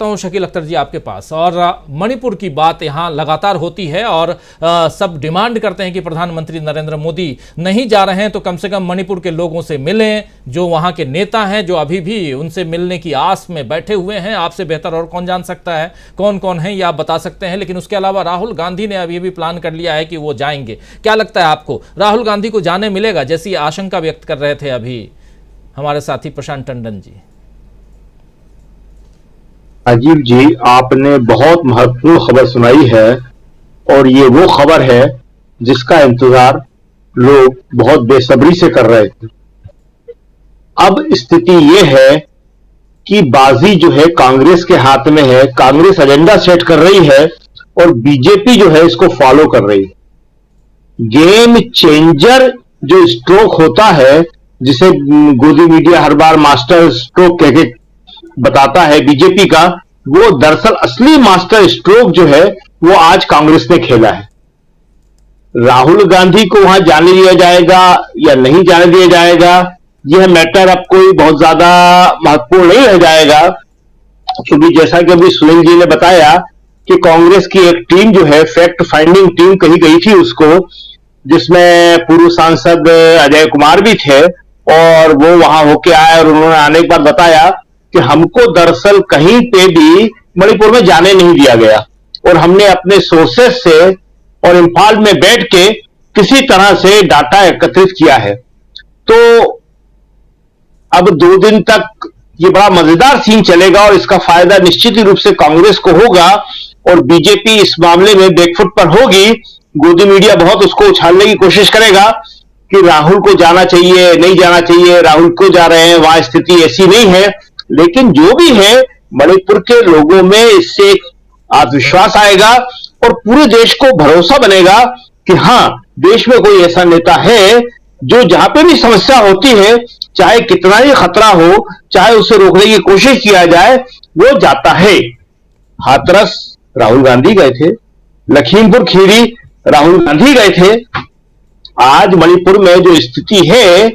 हूं शकील अख्तर जी आपके पास। और मणिपुर की बात यहां लगातार होती है और सब डिमांड करते हैं कि प्रधानमंत्री नरेंद्र मोदी नहीं जा रहे हैं तो कम से कम मणिपुर के लोगों से मिलें, जो वहां के नेता हैं जो अभी भी उनसे मिलने की आस में बैठे हुए हैं। आपसे बेहतर और कौन जान सकता है कौन कौन है, ये आप बता सकते हैं। लेकिन उसके अलावा राहुल गांधी ने अभी भी प्लान कर लिया है कि वो जाएंगे। क्या लगता है आपको, राहुल गांधी को जाने मिलेगा, जैसी आशंका व्यक्त कर रहे थे अभी हमारे साथी प्रशांत टंडन जी? राजीव जी, आपने बहुत महत्वपूर्ण खबर सुनाई है और ये वो खबर है जिसका इंतजार लोग बहुत बेसब्री से कर रहे थे। अब स्थिति ये है कि बाजी जो है कांग्रेस के हाथ में है। कांग्रेस एजेंडा सेट कर रही है और बीजेपी जो है इसको फॉलो कर रही है। गेम चेंजर जो स्ट्रोक होता है, जिसे गोदी मीडिया हर बार मास्टर स्ट्रोक कह के बताता है बीजेपी का, वो दरअसल असली मास्टर स्ट्रोक जो है वो आज कांग्रेस ने खेला है। राहुल गांधी को वहां जाने दिया जाएगा या नहीं जाने दिया जाएगा, यह मैटर अब कोई बहुत ज्यादा महत्वपूर्ण नहीं रह जाएगा, क्योंकि जैसा कि अभी सुनील जी ने बताया कि कांग्रेस की एक टीम जो है, फैक्ट फाइंडिंग टीम कही गई थी उसको, जिसमें पूर्व सांसद अजय कुमार भी थे, और वो वहां होके आए और उन्होंने आने के बाद बताया कि हमको दरअसल कहीं पे भी मणिपुर में जाने नहीं दिया गया और हमने अपने सोर्सेस से और इम्फाल में बैठ के किसी तरह से डाटा एकत्रित किया है। तो अब 2 दिन तक ये बड़ा मजेदार सीन चलेगा और इसका फायदा निश्चित रूप से कांग्रेस को होगा और बीजेपी इस मामले में बैकफुट पर होगी। गोदी मीडिया बहुत उसको उछालने की कोशिश करेगा कि राहुल को जाना चाहिए, नहीं जाना चाहिए, राहुल क्यों जा रहे हैं, वहां स्थिति ऐसी नहीं है। लेकिन जो भी है, मणिपुर के लोगों में इससे एक आत्मविश्वास आएगा और पूरे देश को भरोसा बनेगा कि हां, देश में कोई ऐसा नेता है जो जहां पे भी समस्या होती है, चाहे कितना ही खतरा हो, चाहे उसे रोकने की कोशिश किया जाए, वो जाता है। हाथरस राहुल गांधी गए थे, लखीमपुर खीरी राहुल गांधी गए थे। आज मणिपुर में जो स्थिति है,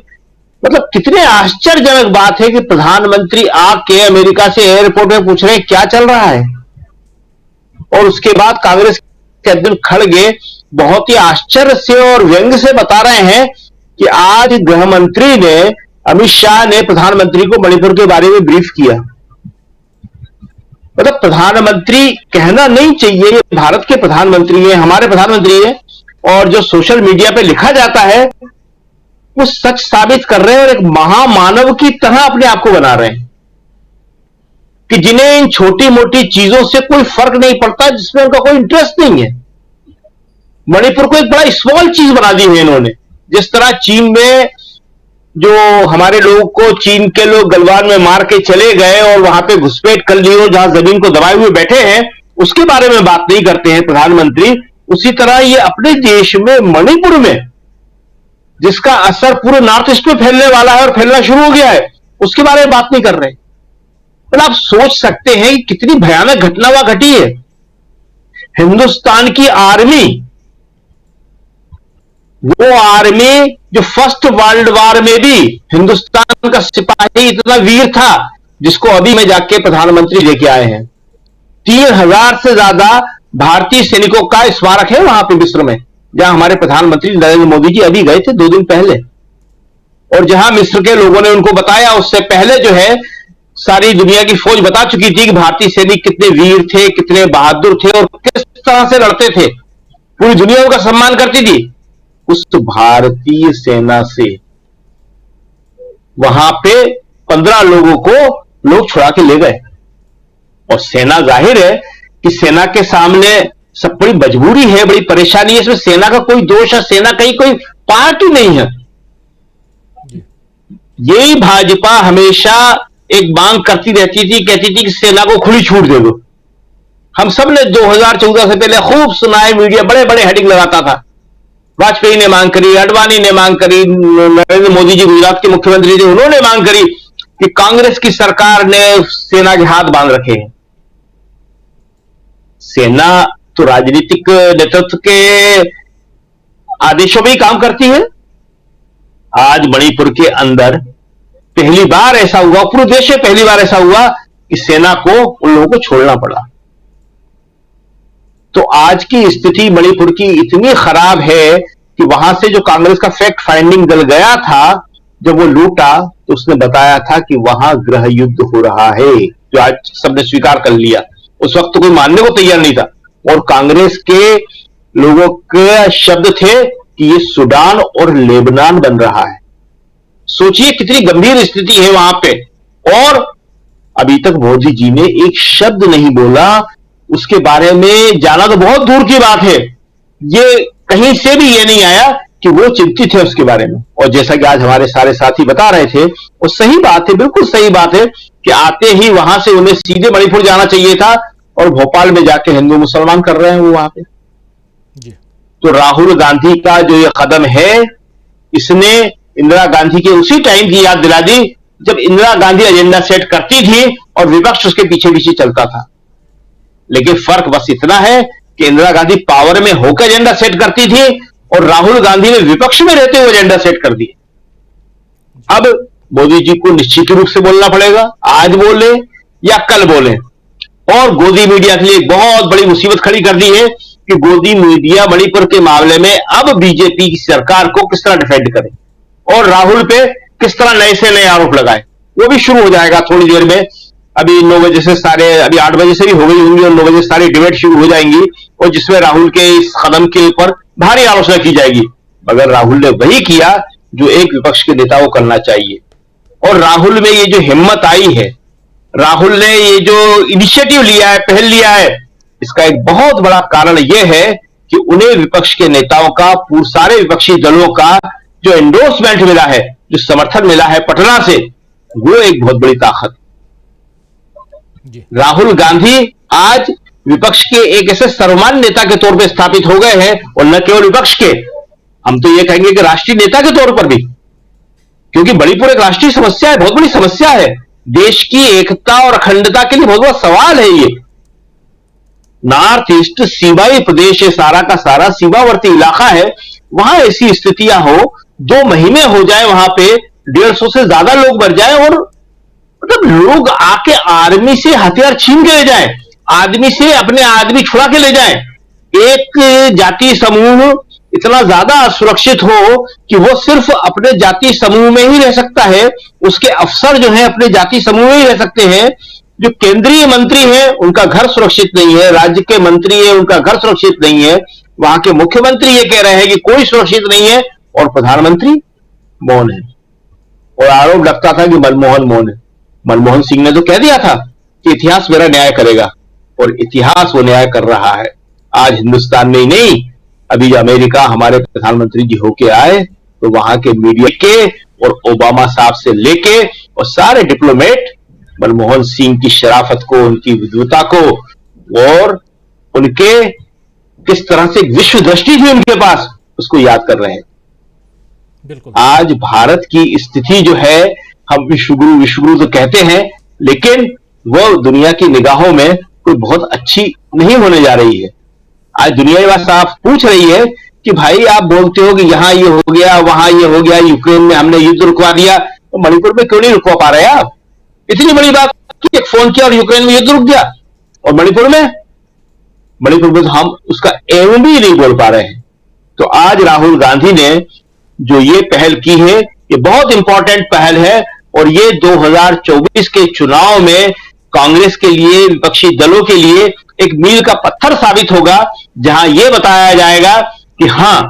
मतलब कितने आश्चर्यजनक बात है कि प्रधानमंत्री आके अमेरिका से एयरपोर्ट में पूछ रहे हैं क्या चल रहा है, और उसके बाद कांग्रेस के अध्यक्ष खड़गे बहुत ही आश्चर्य से और व्यंग से बता रहे हैं कि आज गृह मंत्री ने, अमित शाह ने प्रधानमंत्री को मणिपुर के बारे में ब्रीफ किया। मतलब प्रधानमंत्री कहना नहीं चाहिए, ये भारत के प्रधानमंत्री है, हमारे प्रधानमंत्री है, और जो सोशल मीडिया पे लिखा जाता है वो सच साबित कर रहे हैं और एक महामानव की तरह अपने आप को बना रहे हैं कि जिन्हें इन छोटी मोटी चीजों से कोई फर्क नहीं पड़ता, जिसमें उनका कोई इंटरेस्ट नहीं है। मणिपुर को एक बड़ा स्मॉल चीज बना दी है इन्होंने। जिस तरह चीन में जो हमारे लोगों को चीन के लोग गलवान में मार के चले गए और वहां पे घुसपैठ कर ली, और जहां जमीन को दबाए हुए बैठे हैं, उसके बारे में बात नहीं करते हैं प्रधानमंत्री। उसी तरह ये अपने देश में मणिपुर में, जिसका असर पूरे नॉर्थ ईस्ट में फैलने वाला है और फैलना शुरू हो गया है, उसके बारे में बात नहीं कर रहे। पर आप सोच सकते हैं कि कितनी भयानक घटना वहां घटी है। हिंदुस्तान की आर्मी, वो आर्मी जो फर्स्ट वर्ल्ड वॉर में भी हिंदुस्तान का सिपाही इतना वीर था, जिसको अभी में जाके प्रधानमंत्री लेके आए हैं। 3000 से ज्यादा भारतीय सैनिकों का स्मारक है वहां पे मिस्र में, जहां हमारे प्रधानमंत्री नरेंद्र मोदी जी अभी गए थे 2 दिन पहले, और जहां मिस्र के लोगों ने उनको बताया, उससे पहले जो है सारी दुनिया की फौज बता चुकी थी कि भारतीय सैनिक कितने वीर थे, कितने बहादुर थे और किस तरह से लड़ते थे। पूरी दुनिया उनका सम्मान करती थी। उस भारतीय सेना से वहां पे 15 लोगों को लोग छुड़ा के ले गए, और सेना, जाहिर है कि सेना के सामने सब बड़ी मजबूरी है, बड़ी परेशानी है। इसमें सेना का कोई दोष है, सेना कहीं कोई पार्टी नहीं है। यही भाजपा हमेशा एक मांग करती रहती थी, कहती थी कि सेना को खुली छूट दे दो। हम सब ने 2014 से पहले खूब सुना है, मीडिया बड़े बड़े हेडिंग लगाता था। वाजपेयी ने मांग करी, अडवाणी ने मांग करी, नरेंद्र मोदी जी गुजरात के मुख्यमंत्री थे, उन्होंने मांग करी कि कांग्रेस की सरकार ने सेना के हाथ बांध रखे हैं। सेना तो राजनीतिक नेतृत्व के आदेशों में ही काम करती है। आज मणिपुर के अंदर पहली बार ऐसा हुआ, पूरे देश में पहली बार ऐसा हुआ कि सेना को उन लोगों को छोड़ना पड़ा। तो आज की स्थिति मणिपुर की इतनी खराब है कि वहां से जो कांग्रेस का फैक्ट फाइंडिंग दल गया था, जब वो लूटा तो उसने बताया था कि वहां गृह युद्ध हो रहा है, जो आज सबने स्वीकार कर लिया। उस वक्त तो कोई मानने को तैयार नहीं था, और कांग्रेस के लोगों के शब्द थे कि ये सूडान और लेबनान बन रहा है। सोचिए कितनी गंभीर स्थिति है वहां पे, और अभी तक मोदी जी ने एक शब्द नहीं बोला उसके बारे में। जाना तो बहुत दूर की बात है, ये कहीं से भी ये नहीं आया कि वो चिंतित है उसके बारे में। और जैसा कि आज हमारे सारे साथी बता रहे थे, वो सही बात है, बिल्कुल सही बात है कि आते ही वहां से उन्हें सीधे मणिपुर जाना चाहिए था, और भोपाल में जाके हिंदू मुसलमान कर रहे हैं वो वहां पे। तो राहुल गांधी का जो ये कदम है, इसने इंदिरा गांधी के उसी टाइम की याद दिला दी जब इंदिरा गांधी एजेंडा सेट करती थी और विपक्ष उसके पीछे पीछे चलता था। लेकिन फर्क बस इतना है कि इंदिरा गांधी पावर में होकर एजेंडा सेट करती थी और राहुल गांधी ने विपक्ष में रहते हुए एजेंडा सेट कर दिया। अब मोदी जी को निश्चित रूप से बोलना पड़ेगा, आज बोले या कल बोले। और गोदी मीडिया के लिए एक बहुत बड़ी मुसीबत खड़ी कर दी है कि गोदी मीडिया मणिपुर के मामले में अब बीजेपी की सरकार को किस तरह डिफेंड करे और राहुल पे किस तरह नए से नए आरोप लगाए। वो भी शुरू हो जाएगा थोड़ी देर में। अभी 9 बजे से सारे, अभी 8 बजे से भी हो गई होंगी, और 9 बजे सारी डिबेट शुरू हो जाएंगी, और जिसमें राहुल के इस कदम के ऊपर भारी आलोचना की जाएगी। मगर राहुल ने वही किया जो एक विपक्ष के नेता को करना चाहिए। और राहुल में ये जो हिम्मत आई है, राहुल ने ये जो इनिशिएटिव लिया है, पहल लिया है, इसका एक बहुत बड़ा कारण यह है कि उन्हें विपक्ष के नेताओं का, सारे विपक्षी दलों का जो एंडोर्समेंट मिला है, जो समर्थन मिला है पटना से, वो एक बहुत बड़ी ताकत। राहुल गांधी आज विपक्ष के एक ऐसे सर्वमान्य नेता के तौर पे स्थापित हो गए हैं, और न केवल विपक्ष के, हम तो ये कहेंगे कि राष्ट्रीय नेता के तौर पर भी, क्योंकि मणिपुर एक राष्ट्रीय समस्या है, बहुत बड़ी समस्या है, देश की एकता और अखंडता के लिए बहुत बड़ा सवाल है। ये नॉर्थ ईस्ट सीमाई प्रदेश है, सारा का सारा सीमावर्ती इलाका है। वहां ऐसी स्थितियां हो, 2 महीने हो जाए, वहां पे 150 से ज्यादा लोग मर जाए, और मतलब लोग आके आर्मी से हथियार छीन के ले जाएं, आदमी से अपने आदमी छुड़ा के ले जाएं। एक जाति समूह इतना ज्यादा असुरक्षित हो कि वो सिर्फ अपने जाति समूह में ही रह सकता है, उसके अफसर जो है अपने जाति समूह में ही रह सकते हैं, जो केंद्रीय मंत्री है उनका घर सुरक्षित नहीं है, राज्य के मंत्री है उनका घर सुरक्षित नहीं है, वहां के मुख्यमंत्री ये कह रहे हैं कि कोई सुरक्षित नहीं है, और प्रधानमंत्री मौन है। और आरोप लगता था कि मनमोहन मौन है। मनमोहन सिंह ने तो कह दिया था कि इतिहास मेरा न्याय करेगा, और इतिहास वो न्याय कर रहा है। आज हिंदुस्तान में ही नहीं, अभी अमेरिका हमारे प्रधानमंत्री जी होके आए तो वहां के मीडिया के और ओबामा साहब से लेके और सारे डिप्लोमेट मनमोहन सिंह की शराफत को, उनकी विद्वता को, और उनके किस तरह से विश्व दृष्टि थी उनके पास, उसको याद कर रहे हैं। बिल्कुल। आज भारत की स्थिति जो है, हम विश्वगुरु तो कहते हैं, लेकिन वो दुनिया की निगाहों में कोई बहुत अच्छी नहीं होने जा रही है। आज दुनिया ये बात साफ पूछ रही है कि भाई आप बोलते हो कि यहां ये हो गया, वहां ये हो गया, यूक्रेन में हमने युद्ध रुकवा दिया, तो मणिपुर में क्यों नहीं रुकवा पा रहे आप? इतनी बड़ी बात, एक फोन किया और यूक्रेन में युद्ध रुक गया, और मणिपुर में तो हम उसका एवं भी नहीं बोल पा रहे हैं। तो आज राहुल गांधी ने जो ये पहल की है, ये बहुत इंपॉर्टेंट पहल है, और ये 2024 के चुनाव में कांग्रेस के लिए, विपक्षी दलों के लिए एक मील का पत्थर साबित होगा, जहां यह बताया जाएगा कि हां,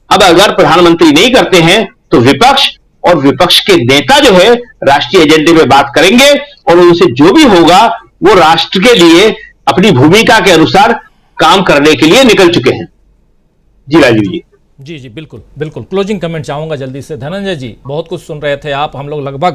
अब अगर प्रधानमंत्री नहीं करते हैं तो विपक्ष और विपक्ष के नेता जो है राष्ट्रीय एजेंडे पे बात करेंगे, और उनसे जो भी होगा वो राष्ट्र के लिए अपनी भूमिका के अनुसार काम करने के लिए निकल चुके हैं। जी राजीव जी। जी बिल्कुल बिल्कुल। क्लोजिंग कमेंट चाहूंगा जल्दी से। धनंजय जी, बहुत कुछ सुन रहे थे आप, हम लोग लगभग